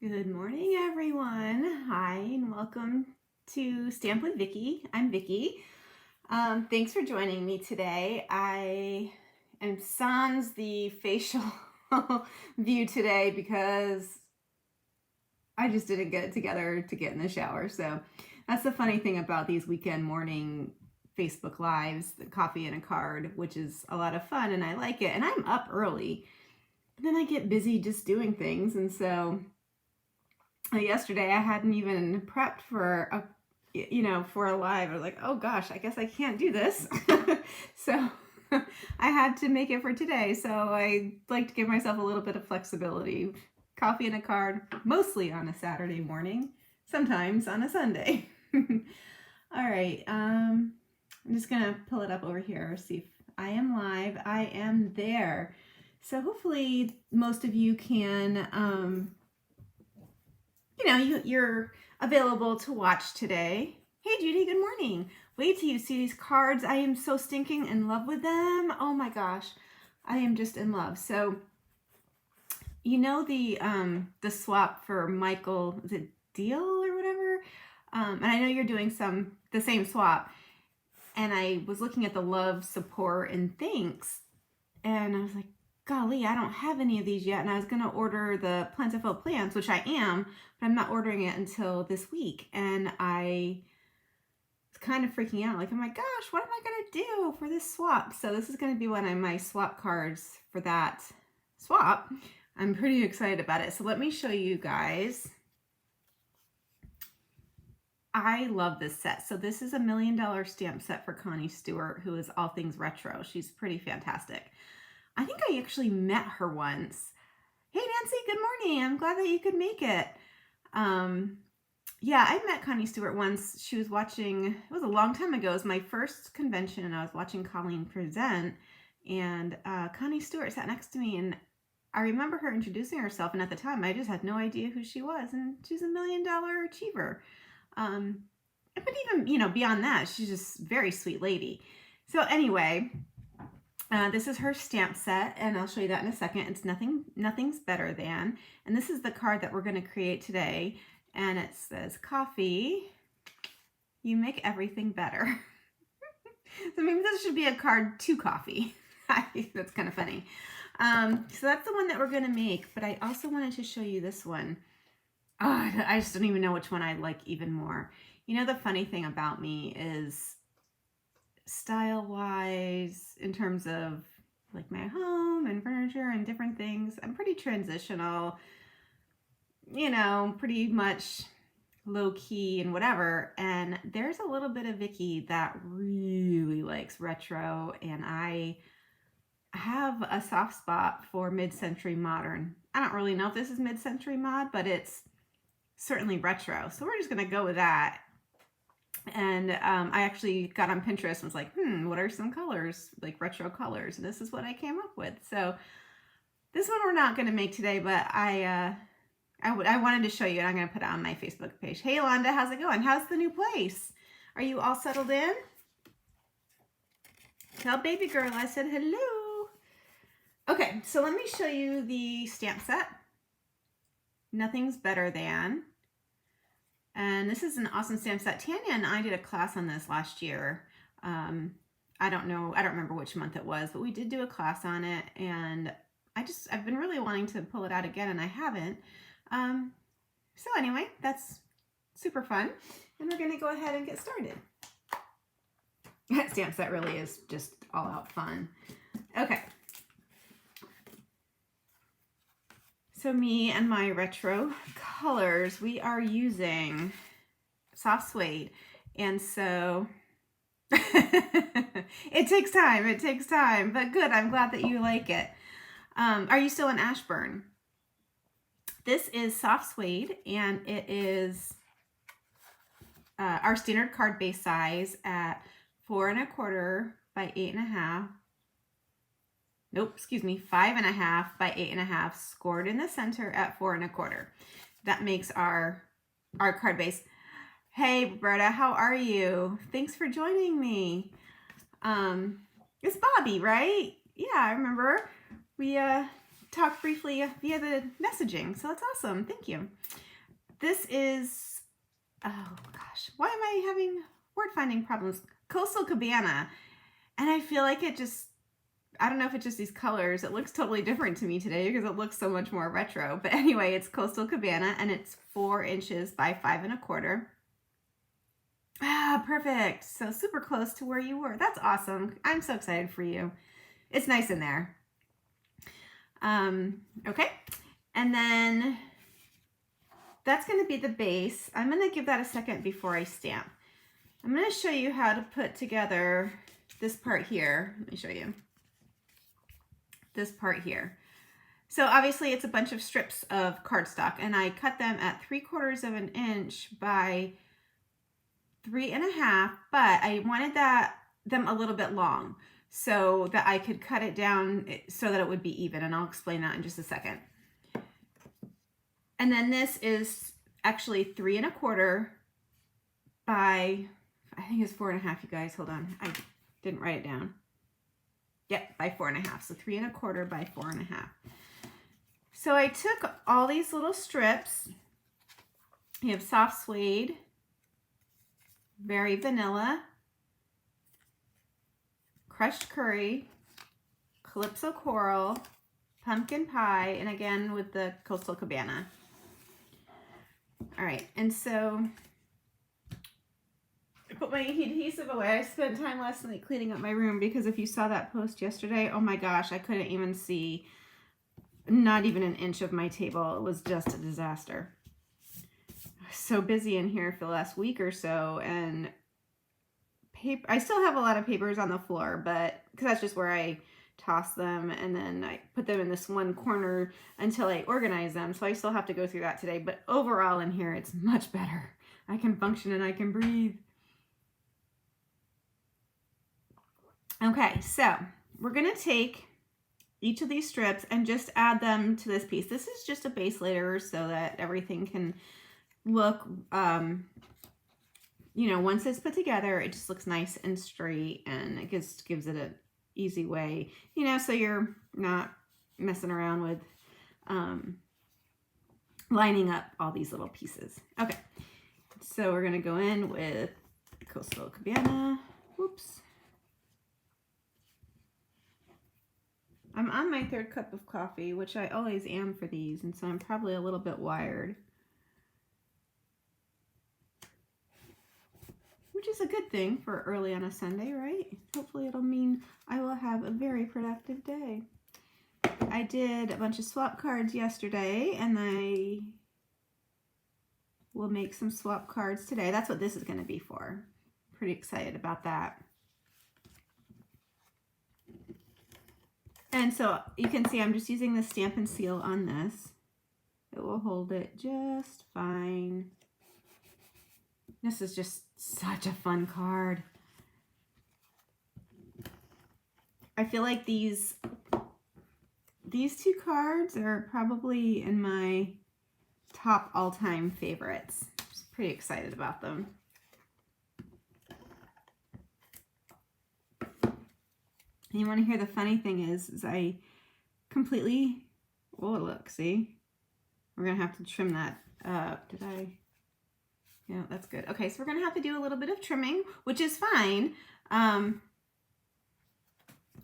Good morning, everyone. Hi, and welcome to Stamp with Vicky. I'm Vicky. Thanks for joining me today. I am sans the facial view today because I just didn't get it together to get in the shower. So that's the funny thing about these weekend morning Facebook Lives, the coffee and a card, which is a lot of fun and I like it. And I'm up early, but then I get busy just doing things. And so yesterday I hadn't even prepped for a live. I was like, oh gosh, I guess I can't do this. So I had to make it for today. So I like to give myself a little bit of flexibility. Coffee and a card, mostly on a Saturday morning, sometimes on a Sunday. All right, I'm just gonna pull it up over here, see if I am live. I am there. So hopefully most of you can you're available to watch today. Hey Judy, good morning. Wait till you see these cards. I am so stinking in love with them. Oh my gosh, I am just in love. So you know the swap for Michael, is it Deal or whatever? And I know you're doing the same swap. And I was looking at the love, support, and thanks, and I was like, golly, I don't have any of these yet. And I was going to order the Plentiful Plants, which I am, but I'm not ordering it until this week. And I was kind of freaking out, like, oh my gosh, what am I going to do for this swap? So this is going to be one of my swap cards for that swap. I'm pretty excited about it. So let me show you guys. I love this set. So this is a $1 million stamp set for Connie Stewart, who is all things retro. She's pretty fantastic. I think I actually met her once. Hey Nancy, good morning. I'm glad that you could make it. Yeah, I met Connie Stewart once. She was watching, it was a long time ago. It was my first convention and I was watching Colleen present, and Connie Stewart sat next to me, and I remember her introducing herself, and at the time I just had no idea who she was, and she's a $1 million achiever. But even, beyond that, she's just a very sweet lady. So anyway, this is her stamp set, and I'll show you that in a second. It's Nothing's Better Than, and this is the card that we're going to create today, and it says, coffee, you make everything better. So maybe this should be a card to coffee. That's kind of funny. So that's the one that we're going to make, but I also wanted to show you this one. Oh, I just don't even know which one I like even more. You know, the funny thing about me is, style-wise, in terms of like my home and furniture and different things, I'm pretty transitional, pretty much low-key and whatever. And there's a little bit of Vicky that really likes retro, and I have a soft spot for mid-century modern. I don't really know if this is mid-century mod, but it's certainly retro. So we're just going to go with that. And I actually got on Pinterest and was like, what are some colors, like retro colors? And this is what I came up with. So this one we're not going to make today, but I wanted to show you, and I'm going to put it on my Facebook page. Hey, Londa, how's it going? How's the new place? Are you all settled in? Tell baby girl I said hello. Okay, so let me show you the stamp set. Nothing's Better Than. And this is an awesome stamp set. Tanya and I did a class on this last year. I don't remember which month it was, but we did do a class on it, and I've been really wanting to pull it out again, and I haven't. So anyway, that's super fun, and we're gonna go ahead and get started. That stamp set really is just all out fun. Okay. So me and my retro colors, we are using soft suede, and so it takes time, but good, I'm glad that you like it. Are you still in Ashburn? This is soft suede, and it is our standard card base size at 4 1/4 by 8 1/2. Nope, excuse me, 5 1/2 by 8 1/2, scored in the center at 4 1/4. That makes our card base. Hey, Roberta, how are you? Thanks for joining me. It's Bobby, right? Yeah, I remember. We talk briefly via the messaging, so that's awesome. Thank you. This is, oh gosh, why am I having word finding problems? Coastal Cabana, and I feel like it just, I don't know if it's just these colors. It looks totally different to me today because it looks so much more retro. But anyway, it's Coastal Cabana, and it's 4 inches by 5 1/4. Ah, perfect. So super close to where you were. That's awesome. I'm so excited for you. It's nice in there. Okay. And then that's going to be the base. I'm going to give that a second before I stamp. I'm going to show you how to put together this part here. Let me show you. This part here. So obviously it's a bunch of strips of cardstock, and I cut them at 3/4 of an inch by 3 1/2, but I wanted them a little bit long so that I could cut it down so that it would be even, and I'll explain that in just a second. And then this is actually 3 1/4 by, I think it's 4 1/2, you guys, hold on. I didn't write it down. Yep, by 4 1/2, so 3 1/4 by 4 1/2. So I took all these little strips. You have soft suede, very vanilla, crushed curry, calypso coral, pumpkin pie, and again with the Coastal Cabana. All right, and so I put my adhesive away. I spent time last night cleaning up my room because if you saw that post yesterday, oh my gosh, I couldn't even see not even an inch of my table. It was just a disaster. I was so busy in here for the last week or so, and paper, I still have a lot of papers on the floor, but because that's just where I toss them, and then I put them in this one corner until I organize them. So I still have to go through that today, but overall in here it's much better. I can function and I can breathe. Okay, so we're gonna take each of these strips and just add them to this piece. This is just a base layer so that everything can look, you know, once it's put together, it just looks nice and straight, and it just gives it an easy way, you know, so you're not messing around with lining up all these little pieces. Okay, so we're gonna go in with Coastal Cabana. Whoops. I'm on my 3rd cup of coffee, which I always am for these, and so I'm probably a little bit wired. Which is a good thing for early on a Sunday, right? Hopefully it'll mean I will have a very productive day. I did a bunch of swap cards yesterday, and I will make some swap cards today. That's what this is going to be for. Pretty excited about that. And so you can see I'm just using the Stampin' Seal on this. It will hold it just fine. This is just such a fun card. I feel like these 2 cards are probably in my top all-time favorites. I'm just pretty excited about them. And you want to hear the funny thing is I completely, oh look, see? We're going to have to trim that up. Did I? Yeah, that's good. Okay, so we're going to have to do a little bit of trimming, which is fine. I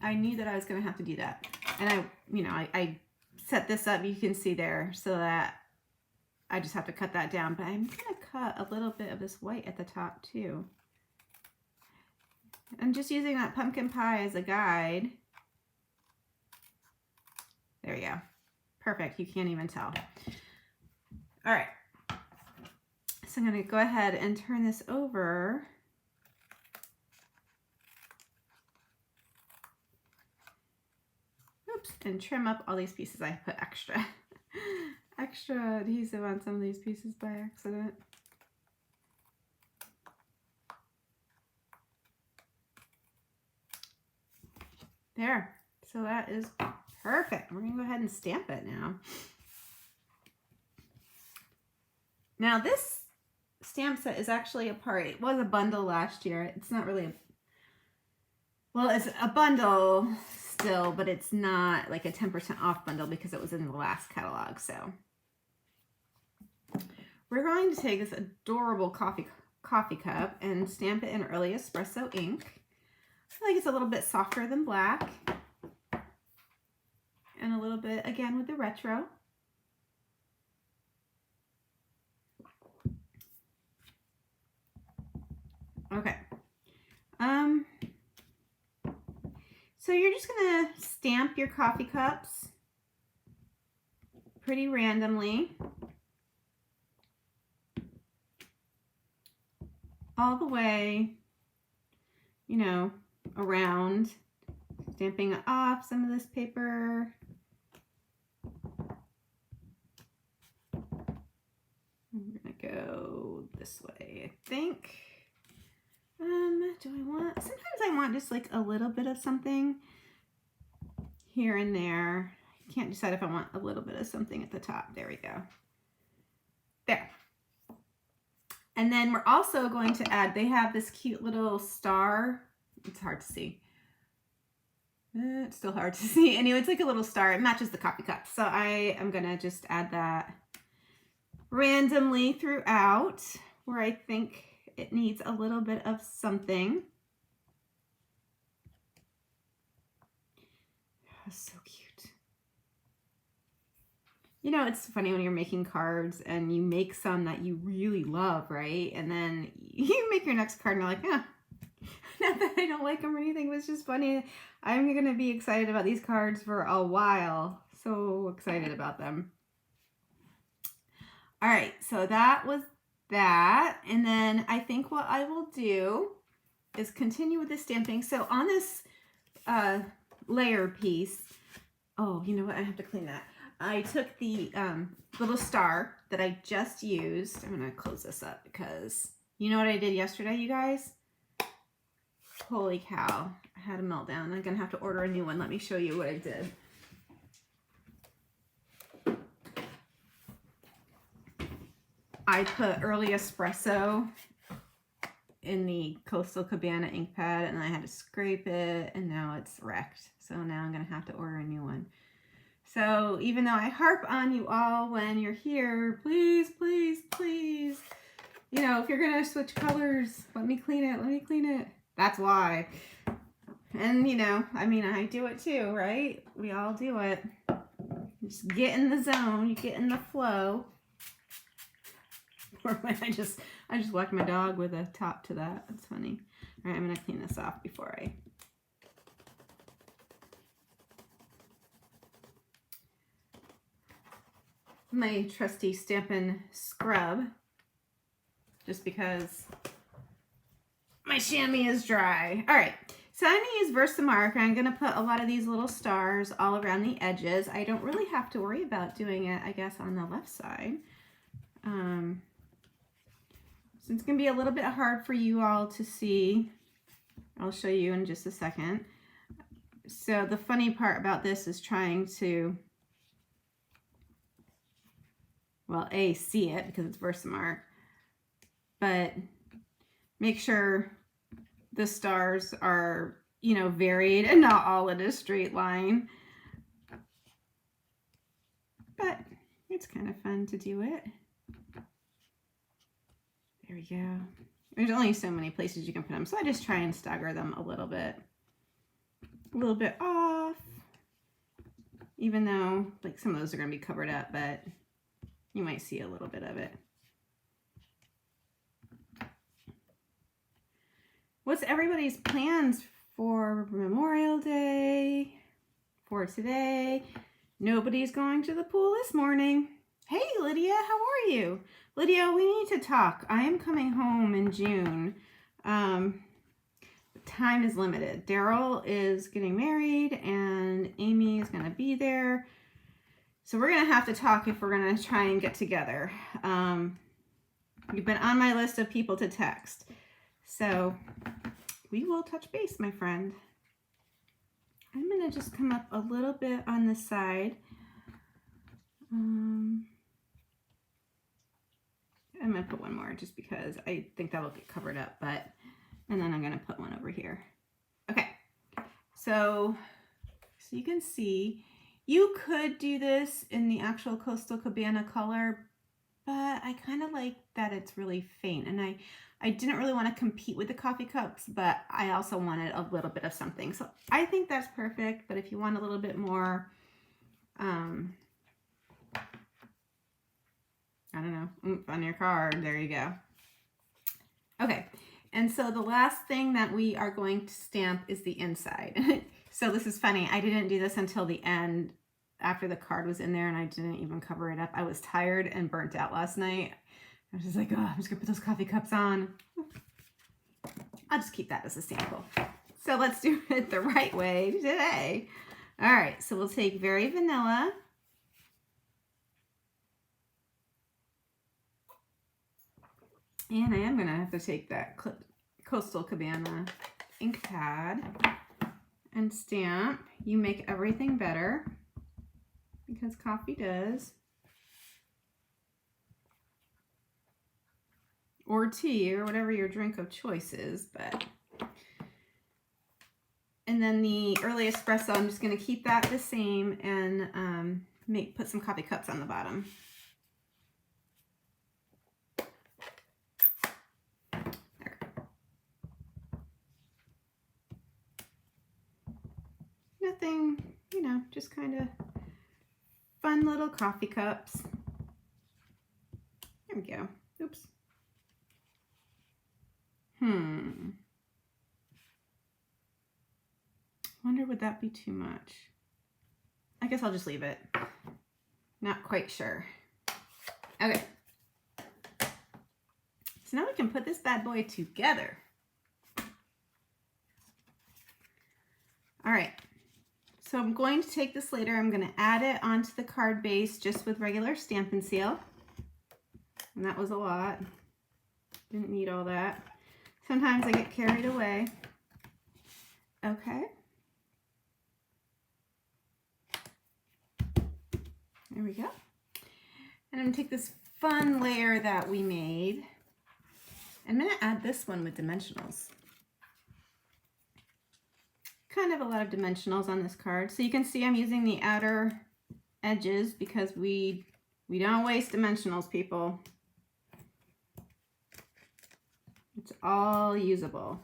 knew that I was going to have to do that. And I set this up, you can see there, so that I just have to cut that down. But I'm going to cut a little bit of this white at the top too. I'm just using that pumpkin pie as a guide. There you go. Perfect. You can't even tell. All right. So I'm going to go ahead and turn this over. Oops. And trim up all these pieces. I put extra adhesive on some of these pieces by accident. There. So that is perfect. We're going to go ahead and stamp it now. Now this stamp set is actually a part. It was a bundle last year. It's not really a, well, it's a bundle still, but it's not like a 10% off bundle because it was in the last catalog. So we're going to take this adorable coffee cup and stamp it in early espresso ink. I feel like it's a little bit softer than black, and a little bit again with the retro. Okay. So you're just gonna stamp your coffee cups pretty randomly all the way, you know, around, stamping off some of this paper. I'm gonna go this way, I think. Do I want, sometimes I want just like a little bit of something here and there. I can't decide if I want a little bit of something at the top. There we go. There. And then we're also going to add, they have this cute little star. It's hard to see. It's still hard to see. Anyway, it's like a little star. It matches the coffee cup. So I am going to just add that randomly throughout where I think it needs a little bit of something. Oh, so cute. You know, it's funny when you're making cards and you make some that you really love, right? And then you make your next card and you're like, not that I don't like them or anything, but it's just funny. I'm going to be excited about these cards for a while. So excited about them. All right, so that was that. And then I think what I will do is continue with the stamping. So on this layer piece, oh, you know what? I have to clean that. I took the little star that I just used. I'm going to close this up because you know what I did yesterday, you guys? Holy cow. I had a meltdown. I'm going to have to order a new one. Let me show you what I did. I put early espresso in the Coastal Cabana ink pad and I had to scrape it and now it's wrecked. So now I'm going to have to order a new one. So even though I harp on you all when you're here, please, please, please, you know, if you're going to switch colors, let me clean it. Let me clean it. That's why. And, you know, I mean, I do it too, right? We all do it. Just get in the zone. You get in the flow. Or when I just whacked my dog with a top to that. That's funny. All right, I'm going to clean this off before I... My trusty Stampin' scrub, just because my chamois is dry. All right, so I'm going to use Versamark. I'm going to put a lot of these little stars all around the edges. I don't really have to worry about doing it, I guess, on the left side. So it's going to be a little bit hard for you all to see. I'll show you in just a second. So the funny part about this is trying to, well, A, see it because it's Versamark, but make sure the stars are, you know, varied and not all in a straight line. But it's kind of fun to do it. There we go. There's only so many places you can put them, so I just try and stagger them a little bit off, even though like some of those are going to be covered up, but you might see a little bit of it. What's everybody's plans for Memorial Day, for today? Nobody's going to the pool this morning. Hey, Lydia, how are you? Lydia, we need to talk. I am coming home in June. Time is limited. Daryl is getting married and Amy is going to be there. So we're going to have to talk if we're going to try and get together. You've been on my list of people to text. So we will touch base, my friend. I'm going to just come up a little bit on the side. I'm going to put one more just because I think that'll get covered up, and then I'm going to put one over here. Okay, so So you can see, you could do this in the actual Coastal Cabana color, but I kind of like that it's really faint, and I didn't really want to compete with the coffee cups, but I also wanted a little bit of something. So I think that's perfect, but if you want a little bit more, I don't know, oomph on your card, there you go. Okay, and so the last thing that we are going to stamp is the inside. So this is funny, I didn't do this until the end after the card was in there, and I didn't even cover it up. I was tired and burnt out last night. I was just like, oh, I'm just gonna put those coffee cups on. I'll just keep that as a sample. So let's do it the right way today. All right, so we'll take Very Vanilla. And I am gonna have to take that Coastal Cabana ink pad and stamp. You make everything better, because coffee does. Or tea, or whatever your drink of choice is, but. And then the early espresso, I'm just gonna keep that the same and put some coffee cups on the bottom. There. Nothing, you know, just kind of fun little coffee cups. There we go. Oops. Wonder, would that be too much? I guess I'll just leave it. Not quite sure. Okay. So now we can put this bad boy together. All right. So I'm going to take this later. I'm going to add it onto the card base just with regular Stampin' Seal. And that was a lot. Didn't need all that. Sometimes I get carried away. Okay. There we go. And I'm going to take this fun layer that we made. I'm going to add this one with dimensionals. Kind of a lot of dimensionals on this card. So you can see I'm using the outer edges because we don't waste dimensionals, people. It's all usable.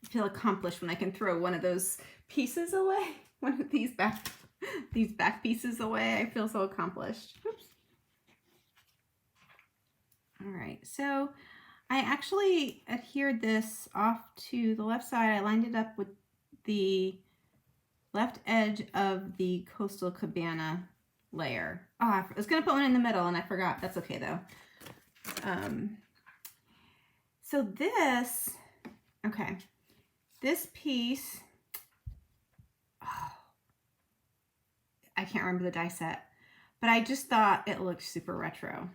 I feel accomplished when I can throw one of those pieces away. One of these back pieces away. I feel so accomplished. Oops. All right, so I actually adhered this off to the left side. I lined it up with the left edge of the Coastal Cabana layer. Oh, I was gonna put one in the middle and I forgot. That's okay though. So this, okay, this piece, oh, I can't remember the die set, but I just thought it looked super retro.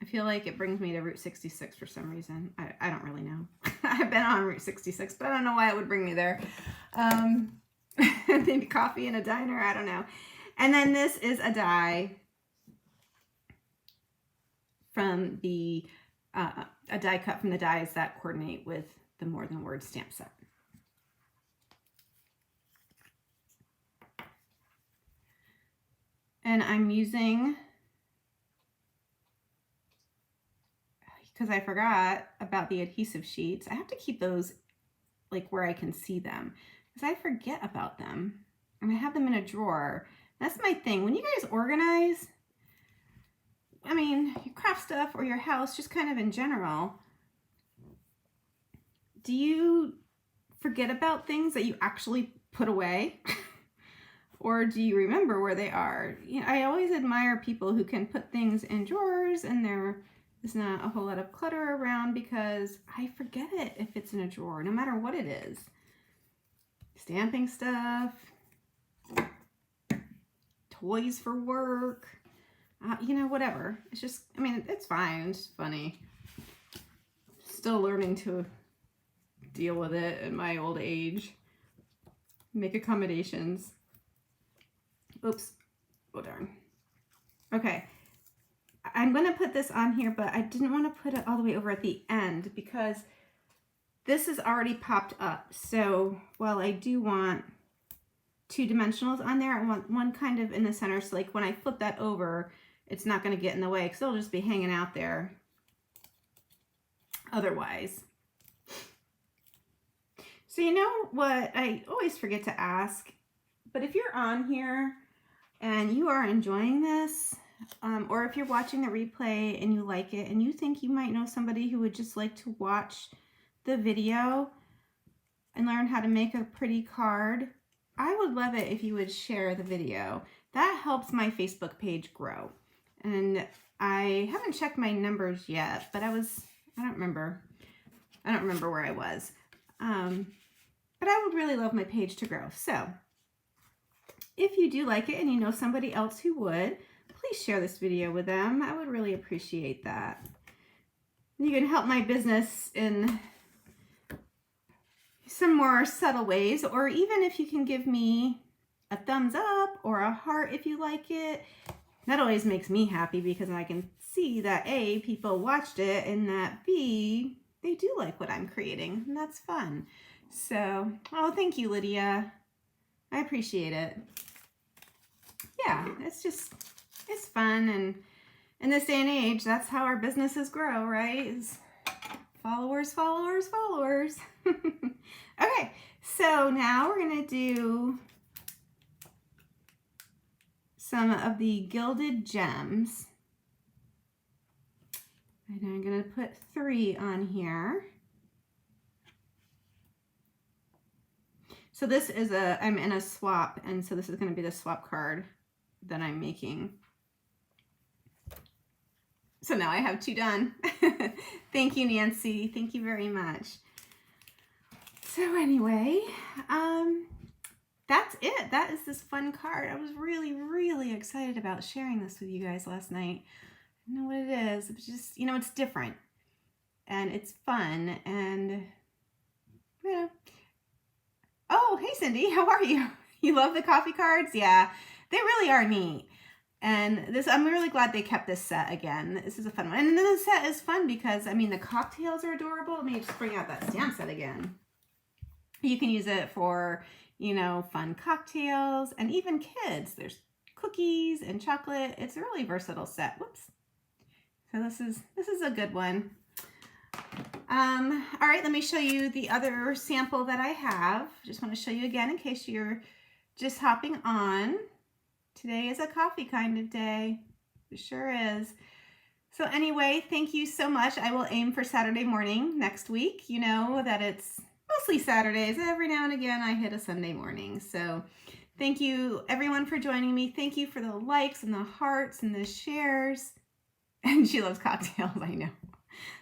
I feel like it brings me to Route 66 for some reason. I don't really know. I've been on Route 66, but I don't know why it would bring me there. Maybe coffee in a diner, I don't know. And then this is a die from the, a die cut from the dies that coordinate with the More Than Words stamp set. And I'm using, because I forgot about the adhesive sheets, I have to keep those like where I can see them, because I forget about them and I have them in a drawer. That's my thing. When you guys organize, I mean, your craft stuff or your house, just kind of in general, do you forget about things that you actually put away? Or do you remember where they are? You know, I always admire people who can put things in drawers and there's not a whole lot of clutter around, because I forget it if it's in a drawer, no matter what it is. Stamping stuff, toys for work, you know, whatever. It's just, I mean, it's fine. It's funny. Still learning to deal with it at my old age. Make accommodations. Oops. Oh, darn. Okay. I'm going to put this on here, but I didn't want to put it all the way over at the end because this is already popped up. So while I do want 2 dimensionals on there, I want one kind of in the center. So like when I flip that over, it's not going to get in the way because it'll just be hanging out there otherwise. So you know what I always forget to ask, but if you're on here and you are enjoying this, or if you're watching the replay and you like it and you think you might know somebody who would just like to watch the video and learn how to make a pretty card, I would love it if you would share the video. That helps my Facebook page grow. And I haven't checked my numbers yet, but I don't remember where I was. But I would really love my page to grow. So if you do like it and you know somebody else who would, please share this video with them. I would really appreciate that. You can help my business in some more subtle ways, or even if you can give me a thumbs up or a heart if you like it. That always makes me happy because I can see that A, people watched it, and that B, they do like what I'm creating, and that's fun. So, oh, thank you, Lydia. I appreciate it. Yeah, it's fun, and in this day and age, that's how our businesses grow, right? Is followers, followers, followers. Okay, so now we're gonna do some of the gilded gems. And I'm gonna put 3 on here. So this is I'm in a swap, and so this is gonna be the swap card that I'm making. So now I have 2 done. Thank you, Nancy. Thank you very much. So anyway, that's it. That is this fun card. I was really, really excited about sharing this with you guys last night. I don't know what it is. It's just, you know, it's different and it's fun, and you know. Oh, hey Cindy, how are you? You love the coffee cards? Yeah, they really are neat. And this, I'm really glad they kept this set again. This is a fun one. And then the set is fun because, I mean, the cocktails are adorable. Let me just bring out that stamp set again. You can use it for, you know, fun cocktails and even kids. There's cookies and chocolate. It's a really versatile set. Whoops. So this is a good one. All right, let me show you the other sample that I have. Just want to show you again in case you're just hopping on. Today is a coffee kind of day. It sure is. So anyway, thank you so much. I will aim for Saturday morning next week. You know that it's mostly Saturdays. Every now and again, I hit a Sunday morning. So thank you everyone for joining me. Thank you for the likes and the hearts and the shares. And she loves cocktails, I know.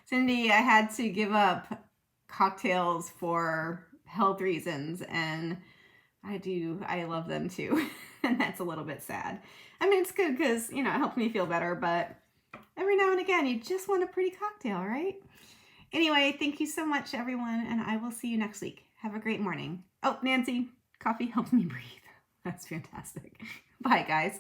Cindy, I had to give up cocktails for health reasons, and I love them too. And that's a little bit sad. I mean, it's good because, you know, it helps me feel better, but every now and again, you just want a pretty cocktail, right? Anyway, thank you so much, everyone, and I will see you next week. Have a great morning. Oh, Nancy, coffee helps me breathe. That's fantastic. Bye, guys.